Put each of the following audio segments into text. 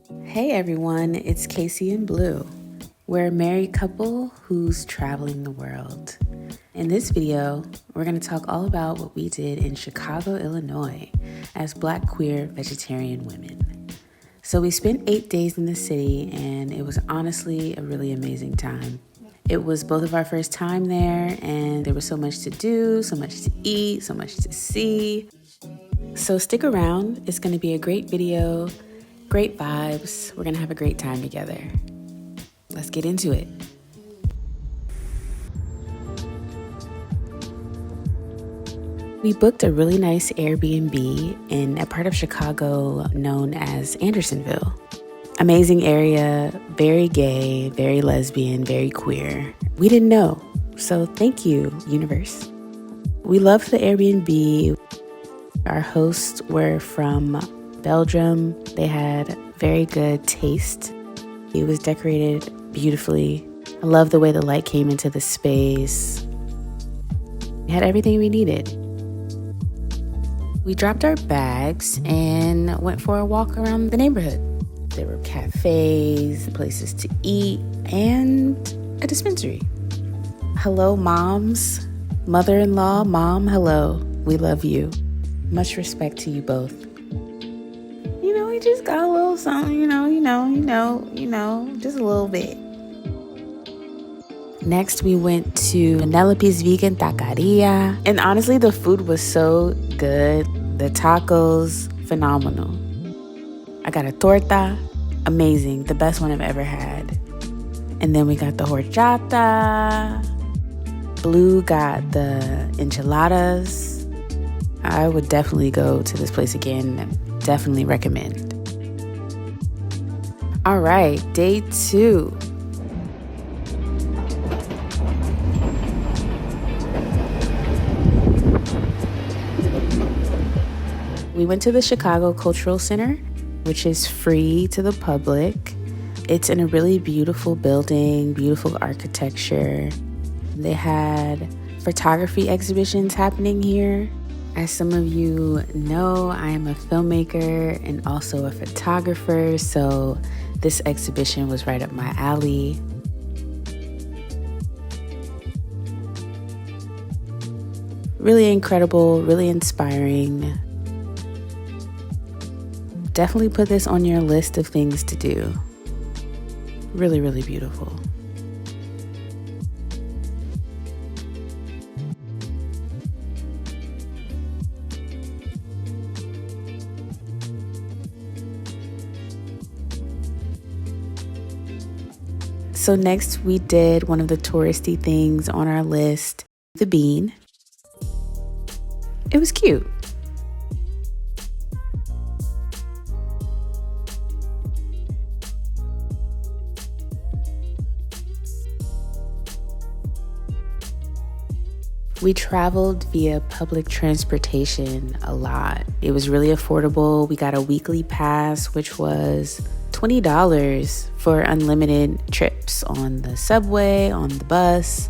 Hey everyone, it's Casey and Blue. We're a married couple who's traveling the world. In this video, we're going to talk all about what we did in Chicago, Illinois as Black queer vegetarian women. So we spent 8 days in the city and it was honestly a really amazing time. It was both of our first time there and there was so much to do, so much to eat, so much to see. So stick around, it's going to be a great video. Great vibes. We're going to have a great time together. Let's get into it. We booked a really nice Airbnb in a part of Chicago known as Andersonville. Amazing area, very gay, very lesbian, very queer. We didn't know, so thank you, universe. We loved the Airbnb. Our hosts were from Belgium. They had very good taste. It was decorated beautifully. I love the way the light came into the space. We had everything we needed. We dropped our bags and went for a walk around the neighborhood. There were cafes, places to eat, and a dispensary. Hello, moms. Mother-in-law, mom, hello. We love you. Much respect to you both. We just got a little something, just a little bit. Next, we went to Penelope's vegan taqueria. And honestly, the food was so good. The tacos, phenomenal. I got a torta, amazing, the best one I've ever had. And then we got the horchata. Blue got the enchiladas. I would definitely go to this place again. Definitely recommend. All right, day 2. We went to the Chicago Cultural Center, which is free to the public. It's in a really beautiful building, beautiful architecture. They had photography exhibitions happening here. As some of you know, I am a filmmaker and also a photographer, so this exhibition was right up my alley. Really incredible, really inspiring. Definitely put this on your list of things to do. Really, really beautiful. So next we did one of the touristy things on our list, the Bean. It was cute. We traveled via public transportation a lot. It was really affordable. We got a weekly pass, which was $20 for unlimited trips on the subway, on the bus.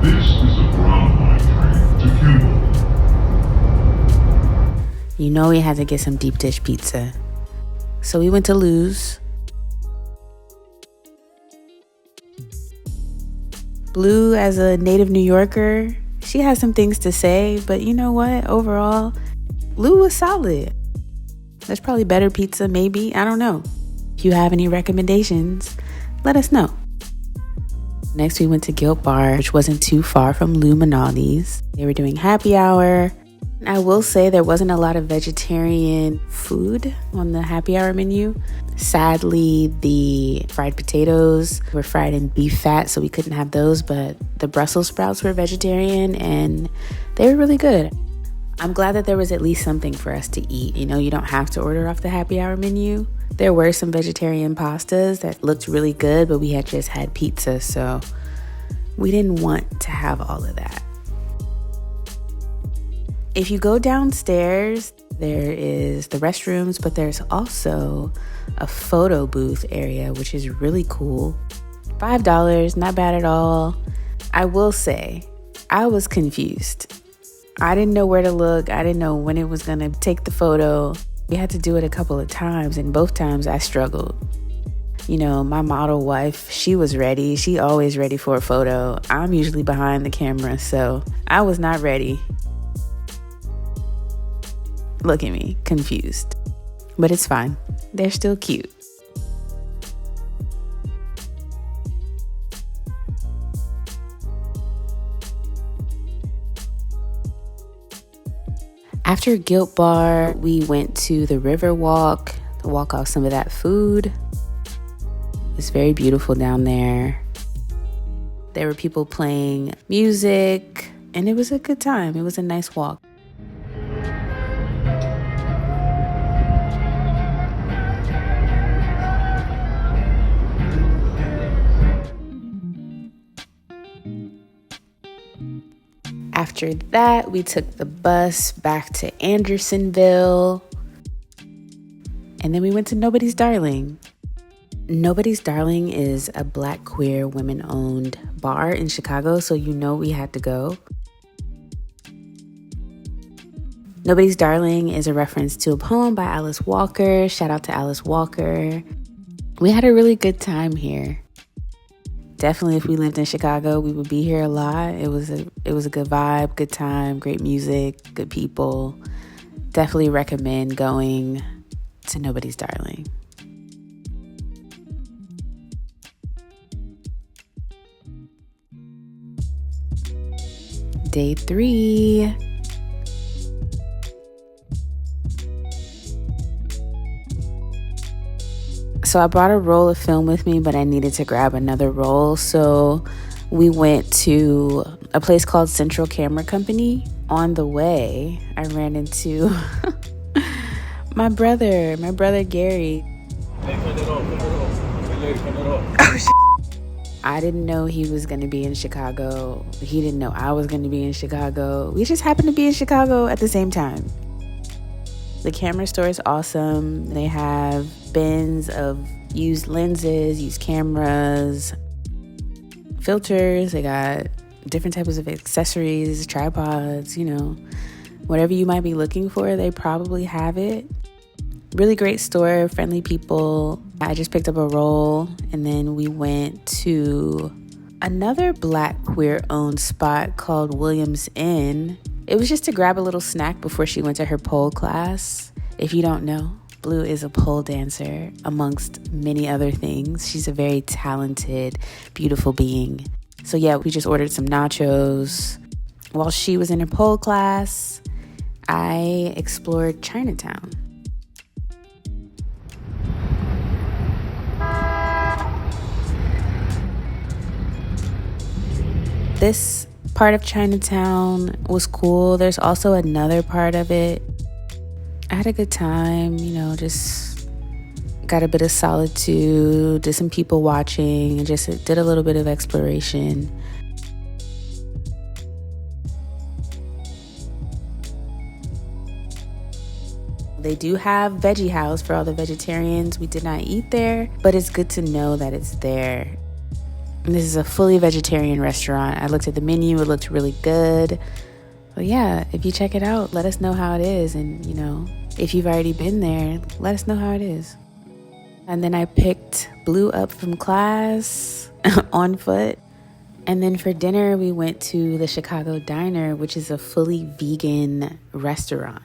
This is a Brown Line train to Cuba. You know we had to get some deep dish pizza. So we went to Lou's. Blue, as a native New Yorker, she has some things to say, but you know what? Overall, Lou was solid. There's probably better pizza, maybe. I don't know. If you have any recommendations, let us know. Next, we went to Gilt Bar, which wasn't too far from Lou Malnati's. They were doing happy hour. I will say there wasn't a lot of vegetarian food on the happy hour menu. Sadly, the fried potatoes were fried in beef fat, so we couldn't have those, but the Brussels sprouts were vegetarian and they were really good. I'm glad that there was at least something for us to eat. You don't have to order off the happy hour menu. There were some vegetarian pastas that looked really good, but we had just had pizza, so we didn't want to have all of that. If you go downstairs, there is the restrooms, but there's also a photo booth area, which is really cool. $5, not bad at all. I will say, I was confused. I didn't know where to look. I didn't know when it was going to take the photo. We had to do it a couple of times, and both times I struggled. You know, my model wife, she was ready. She always ready for a photo. I'm usually behind the camera, so I was not ready. Look at me, confused. But it's fine. They're still cute. After Gilt Bar, we went to the Riverwalk to walk off some of that food. It's very beautiful down there. There were people playing music, and it was a good time. It was a nice walk. After that, we took the bus back to Andersonville, and then we went to Nobody's Darling. Nobody's Darling is a Black queer women-owned bar in Chicago, so you know we had to go. Nobody's Darling is a reference to a poem by Alice Walker. Shout out to Alice Walker. We had a really good time here. Definitely, if we lived in Chicago, we would be here a lot. It was a good vibe, good time, great music, good people. Definitely recommend going to Nobody's Darling. Day 3. So I brought a roll of film with me, but I needed to grab another roll. So we went to a place called Central Camera Company. On the way, I ran into my brother Gary. I didn't know he was going to be in Chicago. He didn't know I was going to be in Chicago. We just happened to be in Chicago at the same time. The camera store is awesome. They have bins of used lenses, used cameras, filters. They got different types of accessories, tripods, you know. Whatever you might be looking for, they probably have it. Really great store, friendly people. I just picked up a roll, and then we went to another Black queer-owned spot called Williams Inn. It was just to grab a little snack before she went to her pole class. If you don't know, Blue is a pole dancer, amongst many other things. She's a very talented, beautiful being. So yeah, we just ordered some nachos. While she was in her pole class, I explored Chinatown. This part of Chinatown was cool. There's also another part of it. I had a good time, you know, just got a bit of solitude, did some people watching, and just did a little bit of exploration. They do have Veggie House for all the vegetarians. We did not eat there, but it's good to know that it's there. And this is a fully vegetarian restaurant. I looked at the menu, it looked really good. But yeah, if you check it out, let us know how it is. And, you know, if you've already been there, let us know how it is. And then I picked Blue up from class on foot. And then for dinner, we went to the Chicago Diner, which is a fully vegan restaurant.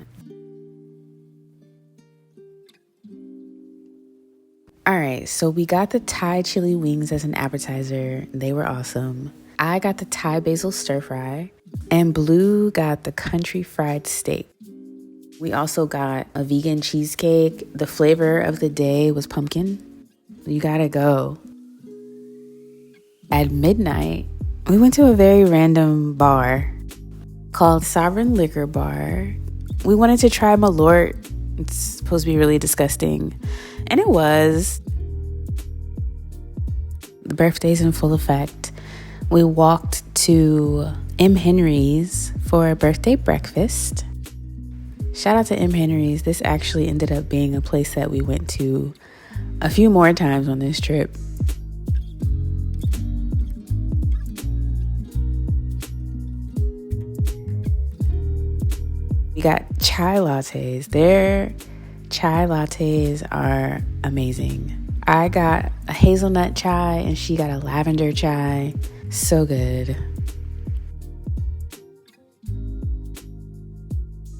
All right, so we got the Thai chili wings as an appetizer. They were awesome. I got the Thai basil stir fry, and Blue got the country fried steak. We also got a vegan cheesecake. The flavor of the day was pumpkin. You gotta go. At midnight, we went to a very random bar called Sovereign Liquor Bar. We wanted to try Malört. It's supposed to be really disgusting. And it was. The birthday's in full effect. We walked to M. Henry's for a birthday breakfast. Shout out to M. Henry's. This actually ended up being a place that we went to a few more times on this trip. We got chai lattes. Their chai lattes are amazing. I got a hazelnut chai and she got a lavender chai. So good.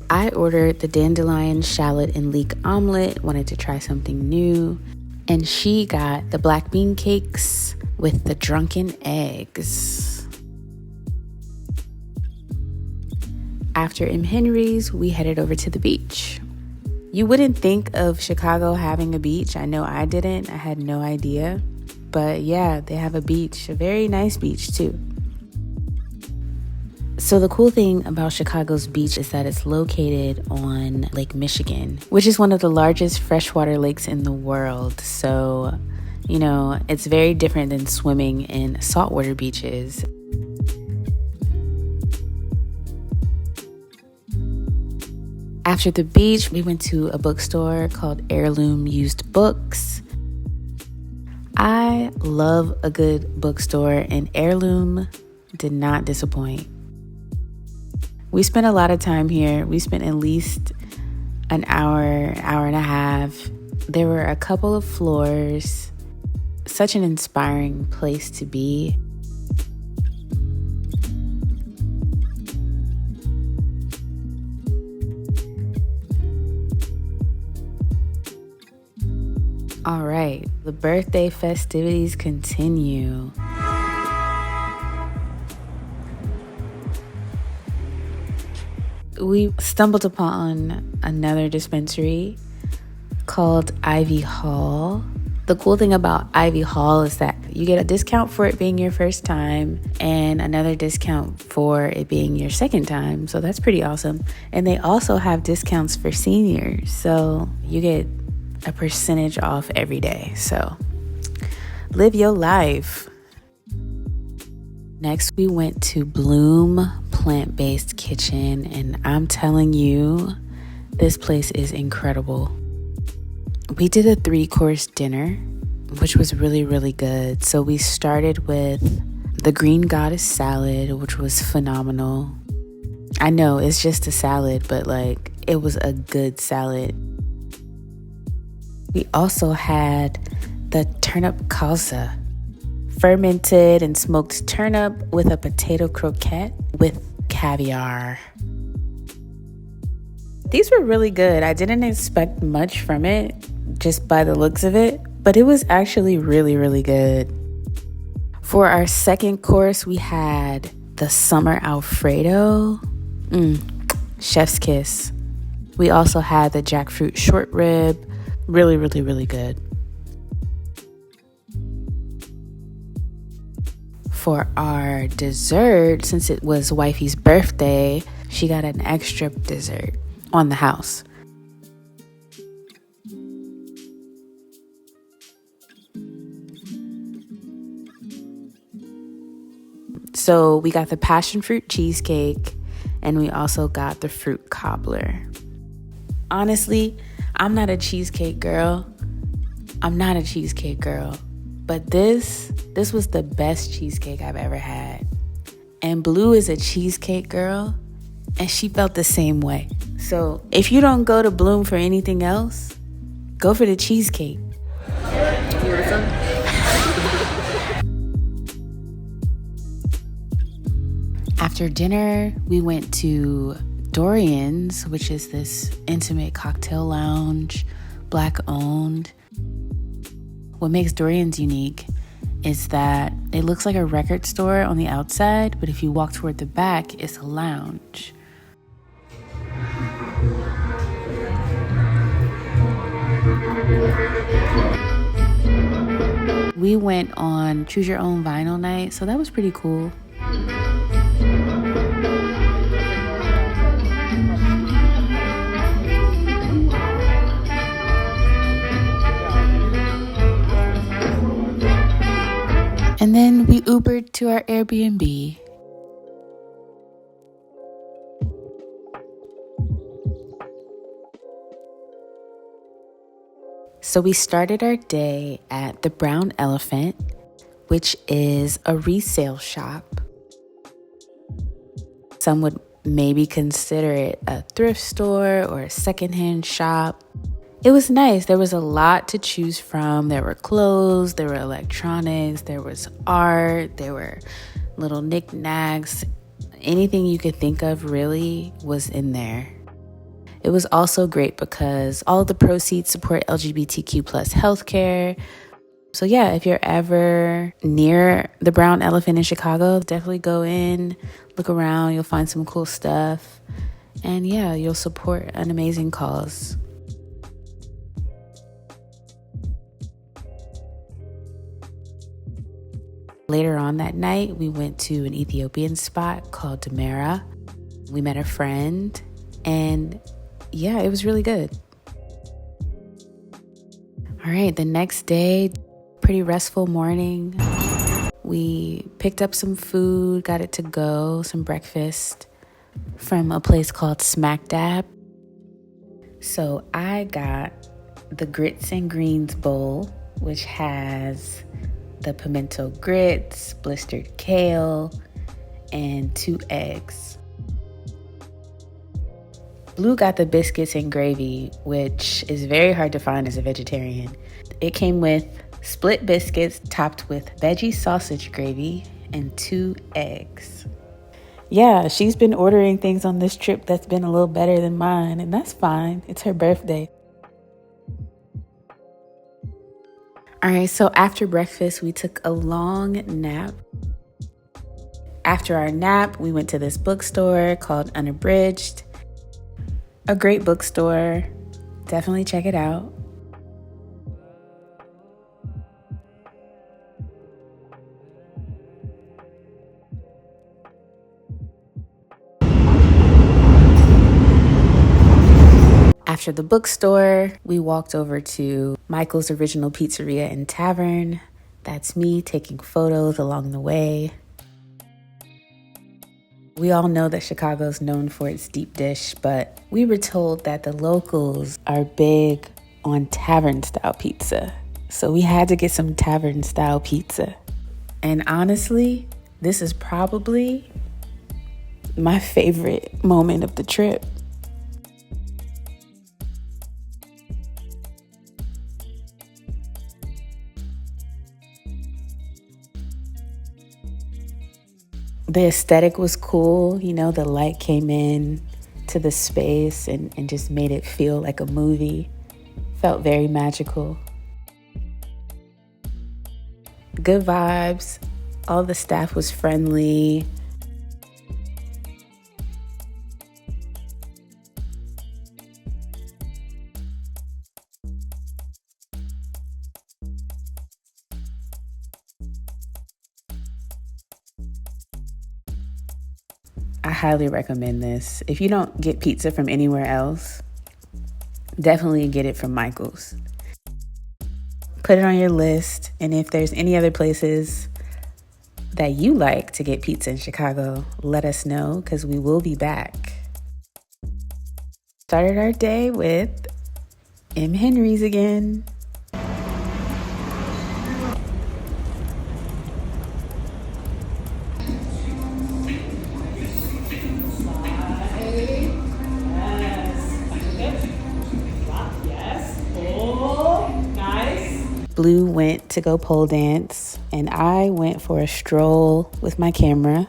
I ordered the dandelion, shallot, and leek omelet, wanted to try something new. And she got the black bean cakes with the drunken eggs. After M. Henry's, we headed over to the beach. You wouldn't think of Chicago having a beach. I know I didn't. I had no idea. But yeah, they have a beach, a very nice beach too. So the cool thing about Chicago's beach is that it's located on Lake Michigan, which is one of the largest freshwater lakes in the world. So, you know, it's very different than swimming in saltwater beaches. After the beach, we went to a bookstore called Heirloom Books. I love a good bookstore, and Heirloom did not disappoint. We spent a lot of time here. We spent at least an hour and a half. There were a couple of floors. Such an inspiring place to be. All right, the birthday festivities continue. We stumbled upon another dispensary called Ivy Hall. The cool thing about Ivy Hall is that you get a discount for it being your first time and another discount for it being your second time. So that's pretty awesome. And they also have discounts for seniors. So you get a percentage off every day. So live your life. Next, we went to Bloom Plant-Based Kitchen, and I'm telling you, this place is incredible. We did a 3-course dinner, which was really, really good. So we started with the Green Goddess salad, which was phenomenal. I know it's just a salad, but like it was a good salad. We also had the turnip calza, fermented and smoked turnip with a potato croquette with caviar. These were really good. I didn't expect much from it just by the looks of it, but it was actually really, really good. For our second course, we had the summer Alfredo. Chef's kiss. We also had the jackfruit short rib. Really, really, really good. For our dessert, since it was wifey's birthday, she got an extra dessert on the house. So we got the passion fruit cheesecake and we also got the fruit cobbler. Honestly, I'm not a cheesecake girl. But this was the best cheesecake I've ever had. And Blue is a cheesecake girl, and she felt the same way. So if you don't go to Bloom for anything else, go for the cheesecake. After dinner, we went to Dorian's, which is this intimate cocktail lounge, Black owned. What makes Dorian's unique is that it looks like a record store on the outside, but if you walk toward the back, it's a lounge. We went on Choose Your Own Vinyl night, so that was pretty cool. And then we Ubered to our Airbnb. So we started our day at the Brown Elephant, which is a resale shop. Some would maybe consider it a thrift store or a secondhand shop. It was nice. There was a lot to choose from. There were clothes, there were electronics, there was art, there were little knickknacks. Anything you could think of really was in there. It was also great because all of the proceeds support LGBTQ plus healthcare. So yeah, if you're ever near the Brown Elephant in Chicago, definitely go in, look around, you'll find some cool stuff. And yeah, you'll support an amazing cause. Later on that night, we went to an Ethiopian spot called Demera. We met a friend, and yeah, it was really good. All right, the next day, pretty restful morning. We picked up some food, got it to go, some breakfast from a place called Smack Dab. So I got the grits and greens bowl, which has the pimento grits, blistered kale, and 2 eggs. Blue got the biscuits and gravy, which is very hard to find as a vegetarian. It came with split biscuits topped with veggie sausage gravy and 2 eggs. Yeah, she's been ordering things on this trip that's been a little better than mine, and that's fine. It's her birthday. All right, so after breakfast, we took a long nap. After our nap, we went to this bookstore called Unabridged. A great bookstore. Definitely check it out. After the bookstore, we walked over to Michael's Original Pizzeria and Tavern. That's me taking photos along the way. We all know that Chicago's known for its deep dish, but we were told that the locals are big on tavern-style pizza. So we had to get some tavern-style pizza. And honestly, this is probably my favorite moment of the trip. The aesthetic was cool. You know, the light came in to the space and just made it feel like a movie. Felt very magical. Good vibes. All the staff was friendly. I highly recommend this. If you don't get pizza from anywhere else, definitely get it from Michael's. Put it on your list, and if there's any other places that you like to get pizza in Chicago, let us know because we will be back. Started our day with M. Henry's again. Blue went to go pole dance, and I went for a stroll with my camera.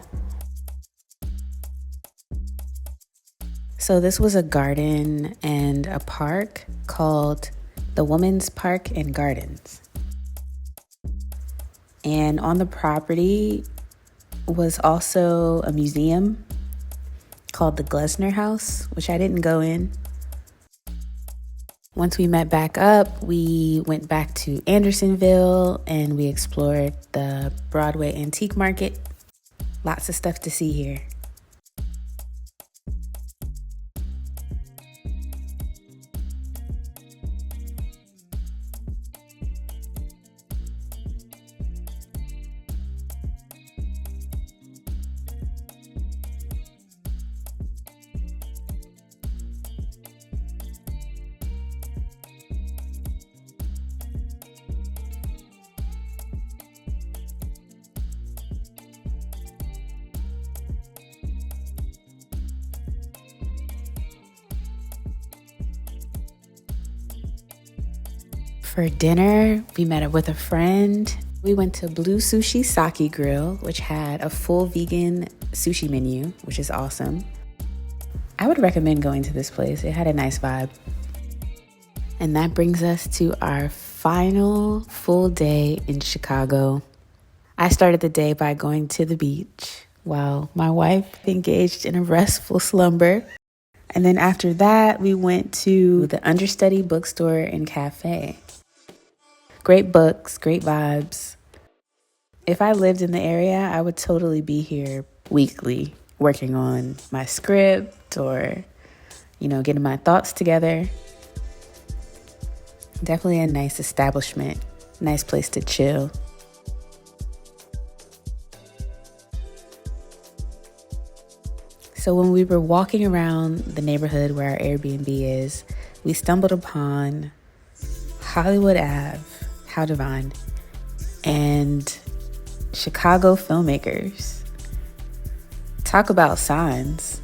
So this was a garden and a park called the Women's Park and Gardens. And on the property was also a museum called the Glesner House, which I didn't go in. Once we met back up, we went back to Andersonville and we explored the Broadway Antique Market. Lots of stuff to see here. For dinner, we met up with a friend. We went to Blue Sushi Sake Grill, which had a full vegan sushi menu, which is awesome. I would recommend going to this place. It had a nice vibe. And that brings us to our final full day in Chicago. I started the day by going to the beach while my wife engaged in a restful slumber. And then after that, we went to the Understudy bookstore and cafe. Great books, great vibes. If I lived in the area, I would totally be here weekly, working on my script or, getting my thoughts together. Definitely a nice establishment, nice place to chill. So when we were walking around the neighborhood where our Airbnb is, we stumbled upon Hollywood Ave, how divine, and Chicago filmmakers. Talk about signs.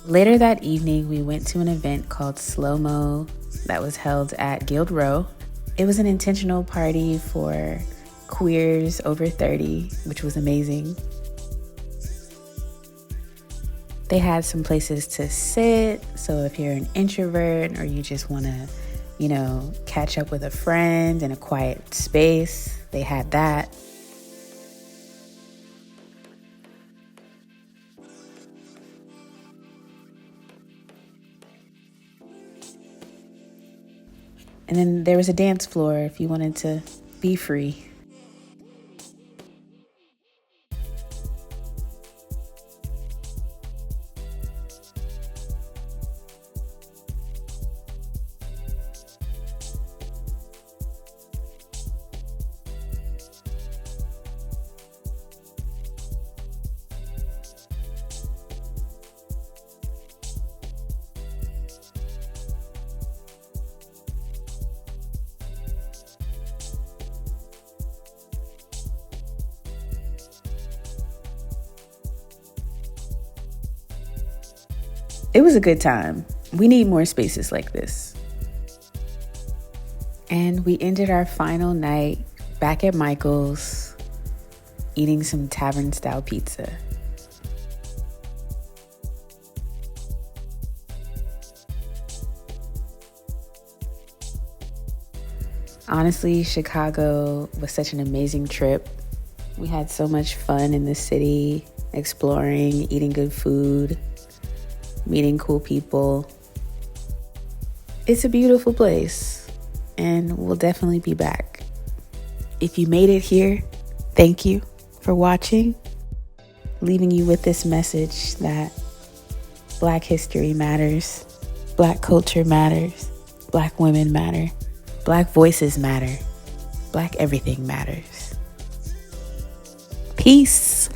Later that evening, we went to an event called Slow Mo that was held at Gilt Row. It was an intentional party for queers over 30, which was amazing. They had some places to sit, so if you're an introvert or you just want to, catch up with a friend in a quiet space, they had that. And then there was a dance floor if you wanted to be free. It was a good time. We need more spaces like this. And we ended our final night back at Michael's, eating some tavern-style pizza. Honestly, Chicago was such an amazing trip. We had so much fun in the city, exploring, eating good food, meeting cool people. It's a beautiful place, and we'll definitely be back. If you made it here, thank you for watching. Leaving you with this message that Black history matters, Black culture matters, Black women matter, Black voices matter, Black everything matters. Peace.